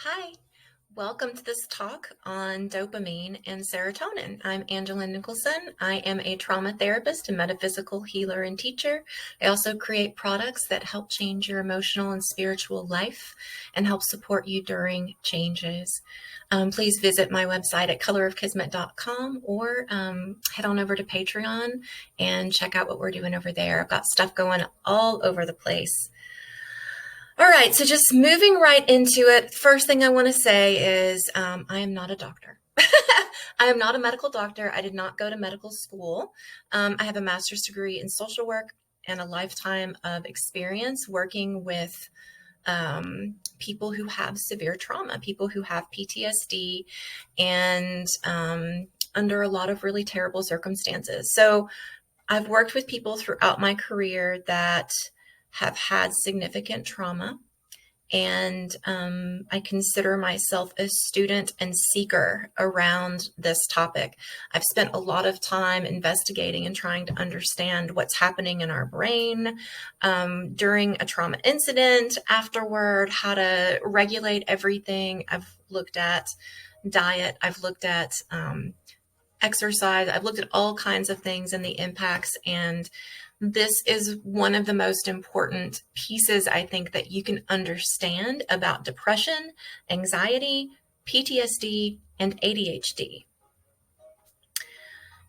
Hi, welcome to this talk on dopamine and serotonin. I'm Angela Nicholson. I am a trauma therapist and metaphysical healer and teacher. I also create products that help change your emotional and spiritual life and help support you during changes. Please visit my website at colorofkismet.com or head on over to Patreon and check out what we're doing over there. I've got stuff going all over the place. All right, so just moving right into it, first thing I want to say is I am not a doctor. I am not a medical doctor. I did not go to medical school. I have a master's degree in social work and a lifetime of experience working with people who have severe trauma, people who have PTSD, and under a lot of really terrible circumstances. So I've worked with people throughout my career that have had significant trauma, and I consider myself a student and seeker around this topic. I've spent a lot of time investigating and trying to understand what's happening in our brain during a trauma incident, afterward, how to regulate everything. I've looked at diet, I've looked at exercise, I've looked at all kinds of things and the impacts, and this is one of the most important pieces, I think, that you can understand about depression, anxiety, PTSD, and ADHD.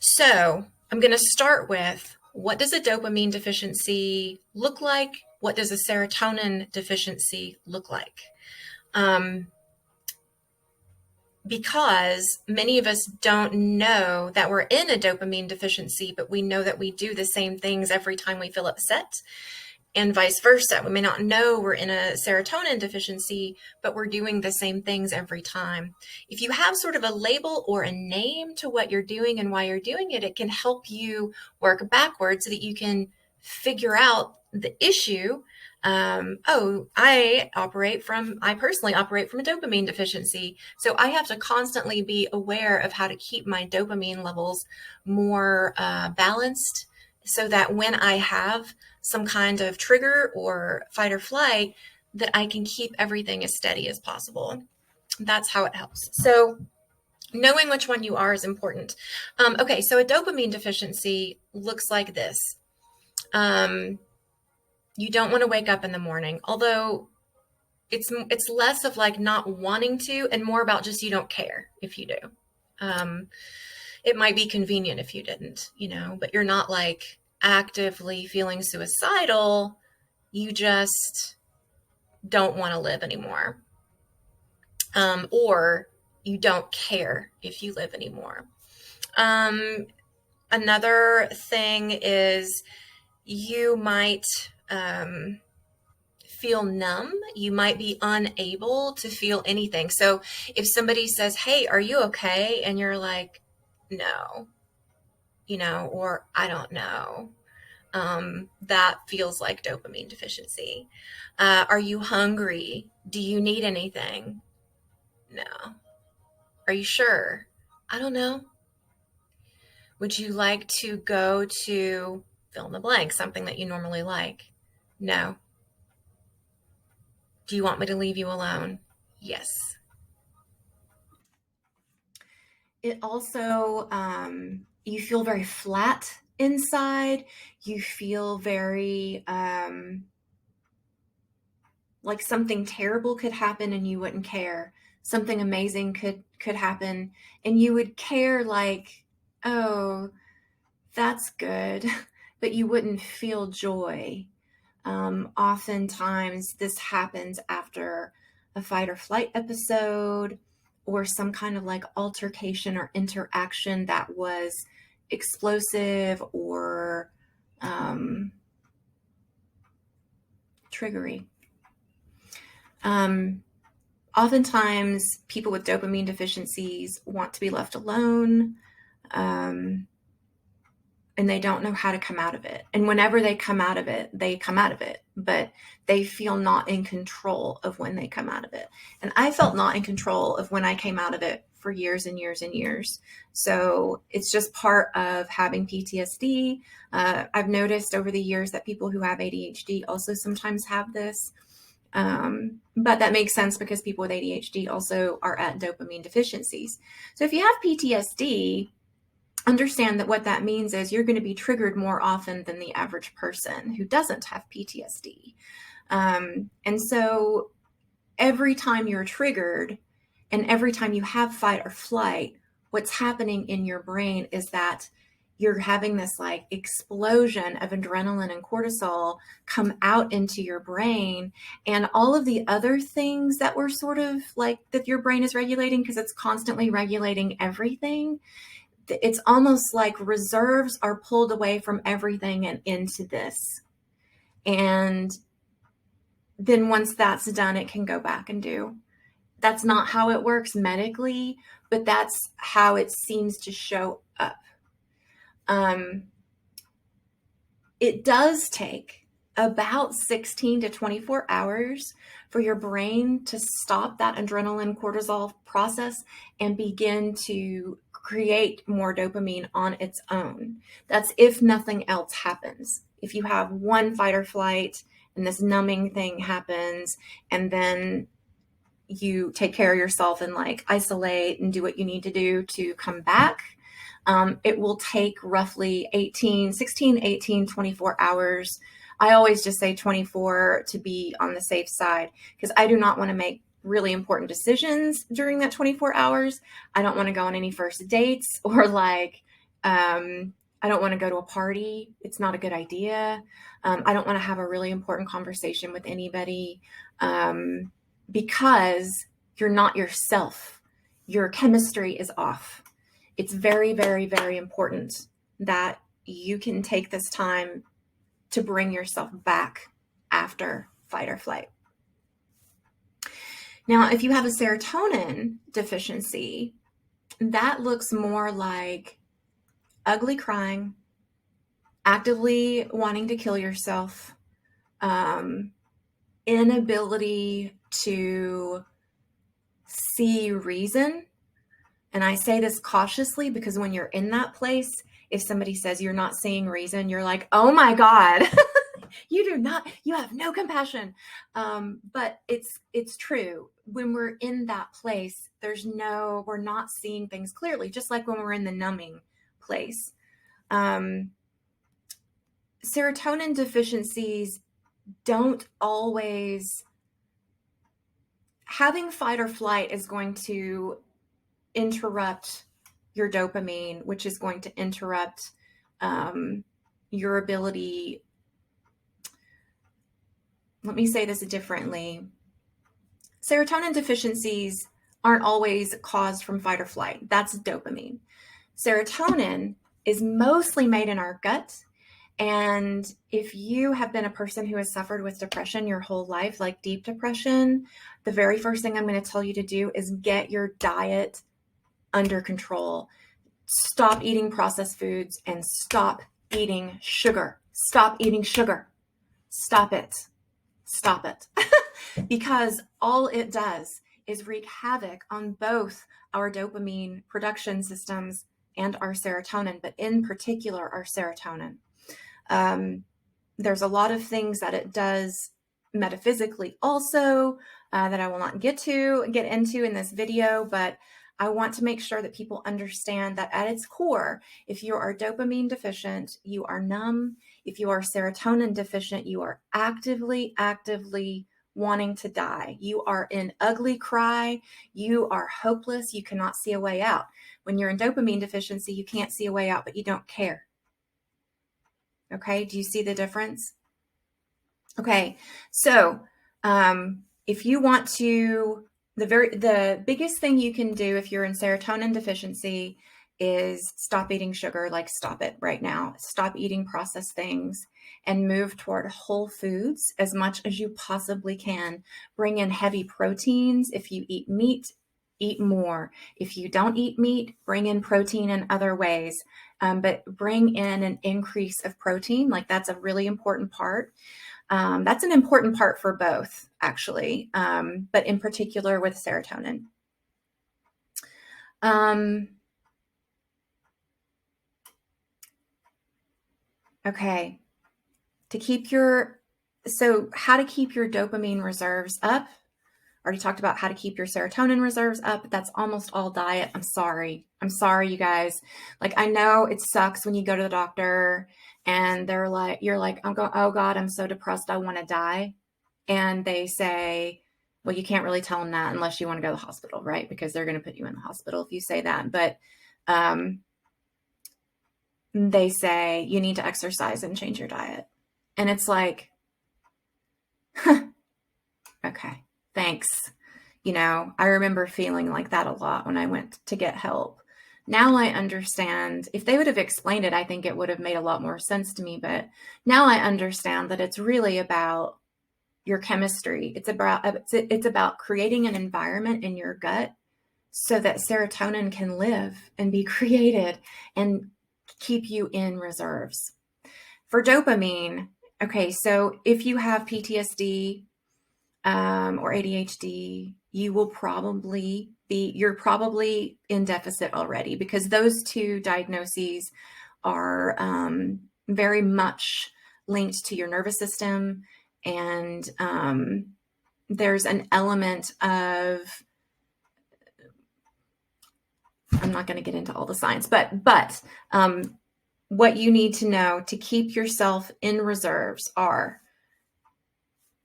So I'm going to start with, what does a dopamine deficiency look like? What does a serotonin deficiency look like? Because many of us don't know that we're in a dopamine deficiency, but we know that we do the same things every time we feel upset, and vice versa. We may not know we're in a serotonin deficiency, but we're doing the same things every time. If you have sort of a label or a name to what you're doing and why you're doing it, it can help you work backwards so that you can figure out the issue. I personally operate from a dopamine deficiency. So I have to constantly be aware of how to keep my dopamine levels more balanced, so that when I have some kind of trigger or fight or flight, that I can keep everything as steady as possible. That's how it helps. So knowing which one you are is important. Okay, so a dopamine deficiency looks like this. You don't want to wake up in the morning, although it's less of like not wanting to and more about just you don't care if you do. It might be convenient if you didn't, but you're not like actively feeling suicidal. You just don't want to live anymore. Or you don't care if you live anymore. Another thing is you might feel numb. You might be unable to feel anything. So if somebody says, "Hey, are you okay?" and you're like, "No," or "I don't know," that feels like dopamine deficiency. Are you hungry? Do you need anything? No. Are you sure? I don't know. Would you like to go to fill in the blank, something that you normally like? No. Do you want me to leave you alone? Yes. It also, you feel very flat inside. You feel very like something terrible could happen and you wouldn't care. Something amazing could happen and you would care, like, oh, that's good, but you wouldn't feel joy. Oftentimes this happens after a fight or flight episode or some kind of like altercation or interaction that was explosive or triggering. Oftentimes people with dopamine deficiencies want to be left alone, and they don't know how to come out of it. And whenever they come out of it, but they feel not in control of when they come out of it. And I felt not in control of when I came out of it for years and years and years. So it's just part of having PTSD. I've noticed over the years that people who have ADHD also sometimes have this. But that makes sense because people with ADHD also are at dopamine deficiencies. So if you have PTSD, understand that what that means is you're going to be triggered more often than the average person who doesn't have PTSD. And so every time you're triggered and every time you have fight or flight, what's happening in your brain is that you're having this like explosion of adrenaline and cortisol come out into your brain, and all of the other things that were sort of like that your brain is regulating, because it's constantly regulating everything. It's almost like reserves are pulled away from everything and into this. And then once that's done, it can go back and do. That's not how it works medically, but that's how it seems to show up. It does take about 16 to 24 hours for your brain to stop that adrenaline cortisol process and begin to create more dopamine on its own. That's if nothing else happens. If you have one fight or flight and this numbing thing happens, and then you take care of yourself and like isolate and do what you need to do to come back, it will take roughly 16, 18, 24 hours. I always just say 24 to be on the safe side, because I do not want to make really important decisions during that 24 hours. I don't want to go on any first dates, or like, I don't want to go to a party. It's not a good idea. I don't want to have a really important conversation with anybody, because you're not yourself. Your chemistry is off. It's very, very, very important that you can take this time to bring yourself back after fight or flight. Now, if you have a serotonin deficiency, that looks more like ugly crying, actively wanting to kill yourself, inability to see reason. And I say this cautiously because when you're in that place, if somebody says you're not seeing reason, you're like, oh my God, you have no compassion. But it's true. When we're in that place, we're not seeing things clearly, just like when we're in the numbing place. Serotonin deficiencies don't always, having fight or flight is going to interrupt your dopamine, which is going to interrupt your ability. Let me say this differently. Serotonin deficiencies aren't always caused from fight or flight. That's dopamine. Serotonin is mostly made in our gut. And if you have been a person who has suffered with depression your whole life, like deep depression, the very first thing I'm going to tell you to do is get your diet under control. Stop eating processed foods and stop eating sugar. Stop eating sugar. Stop it. Stop it. Because all it does is wreak havoc on both our dopamine production systems and our serotonin, but in particular, our serotonin. There's a lot of things that it does metaphysically also that I will not get into in this video, but I want to make sure that people understand that at its core, if you are dopamine deficient, you are numb. If you are serotonin deficient, you are actively wanting to die. You are in ugly cry. You are hopeless. You cannot see a way out. When you're in dopamine deficiency, you can't see a way out, but you don't care. Okay, do you see the difference? Okay, so if you want to, the biggest thing you can do if you're in serotonin deficiency is stop eating sugar. Like, stop it right now. Stop eating processed things and move toward whole foods as much as you possibly can. Bring in heavy proteins. If you eat meat, eat more. If you don't eat meat, bring in protein in other ways. But bring in an increase of protein. Like, that's a really important part. That's an important part for both, actually, but in particular with serotonin. Okay, to keep your So how to keep your dopamine reserves up. Already talked about how to keep your serotonin reserves up. That's almost all diet. I'm sorry. You guys. Like, I know it sucks when you go to the doctor and you're like, I'm going, oh God, I'm so depressed. I want to die. And they say, well, you can't really tell them that unless you want to go to the hospital, right? Because they're going to put you in the hospital if you say that. But they say you need to exercise and change your diet. And it's like, okay, thanks. I remember feeling like that a lot when I went to get help. Now I understand. If they would have explained it, I think it would have made a lot more sense to me. But now I understand that it's really about your chemistry. It's about creating an environment in your gut so that serotonin can live and be created and keep you in reserves. For dopamine, okay, so if you have PTSD or ADHD, you're probably in deficit already, because those two diagnoses are very much linked to your nervous system. And there's an element of, I'm not going to get into all the science, but what you need to know to keep yourself in reserves are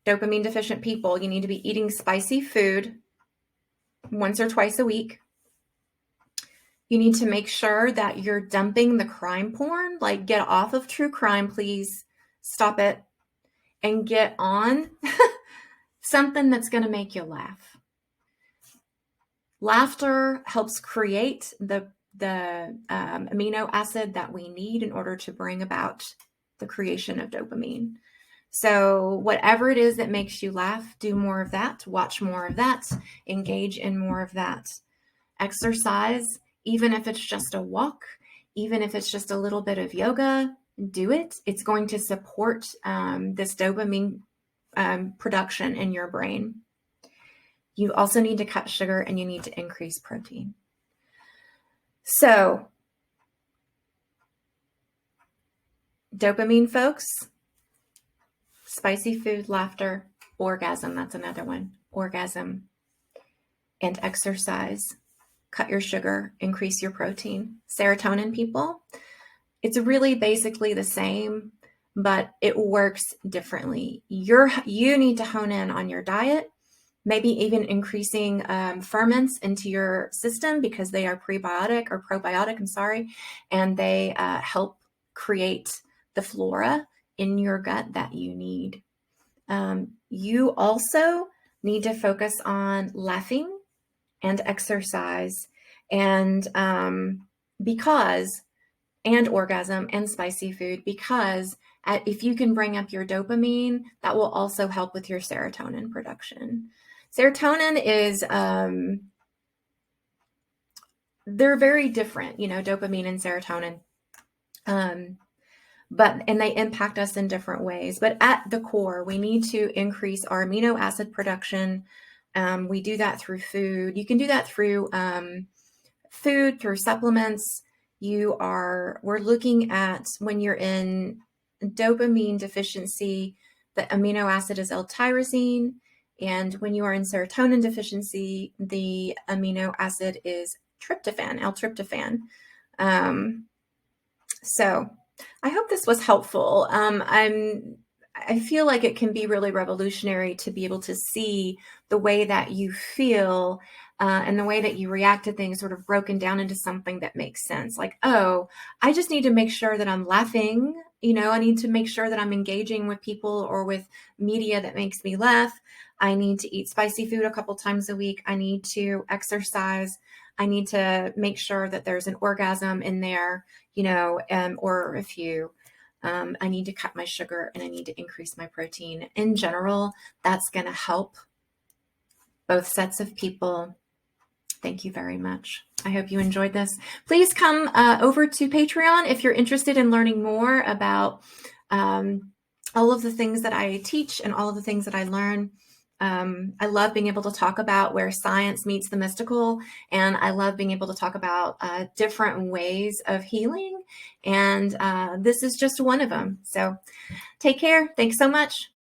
dopamine deficient people. You need to be eating spicy food once or twice a week. You need to make sure that you're dumping the crime porn. Like, get off of true crime, please. Stop it. And get on something that's going to make you laugh. Laughter helps create the amino acid that we need in order to bring about the creation of dopamine. So whatever it is that makes you laugh, do more of that, watch more of that, engage in more of that. Exercise, even if it's just a walk, even if it's just a little bit of yoga, do it. It's going to support this dopamine production in your brain. You also need to cut sugar and you need to increase protein. So, dopamine, folks, spicy food, laughter, orgasm, that's another one. Orgasm and exercise. Cut your sugar, increase your protein. Serotonin, people, it's really basically the same, but it works differently. You need to hone in on your diet, maybe even increasing ferments into your system, because they are probiotic, and they help create the flora in your gut that you need. You also need to focus on laughing and exercise and orgasm and spicy food, because if you can bring up your dopamine, that will also help with your serotonin production. Serotonin is, they're very different, dopamine and serotonin. And they impact us in different ways. But at the core, we need to increase our amino acid production. We do that through food. You can do that through food, through supplements. We're looking at, when you're in dopamine deficiency, the amino acid is L-tyrosine. And when you are in serotonin deficiency, the amino acid is tryptophan, L-tryptophan. So I hope this was helpful. I feel like it can be really revolutionary to be able to see the way that you feel and the way that you react to things sort of broken down into something that makes sense. Like, oh, I just need to make sure that I'm laughing. I need to make sure that I'm engaging with people or with media that makes me laugh. I need to eat spicy food a couple times a week. I need to exercise. I need to make sure that there's an orgasm in there, or a few. I need to cut my sugar and I need to increase my protein. In general, that's going to help both sets of people. Thank you very much. I hope you enjoyed this. Please come over to Patreon if you're interested in learning more about all of the things that I teach and all of the things that I learn. I love being able to talk about where science meets the mystical, and I love being able to talk about different ways of healing, and this is just one of them. So take care. Thanks so much.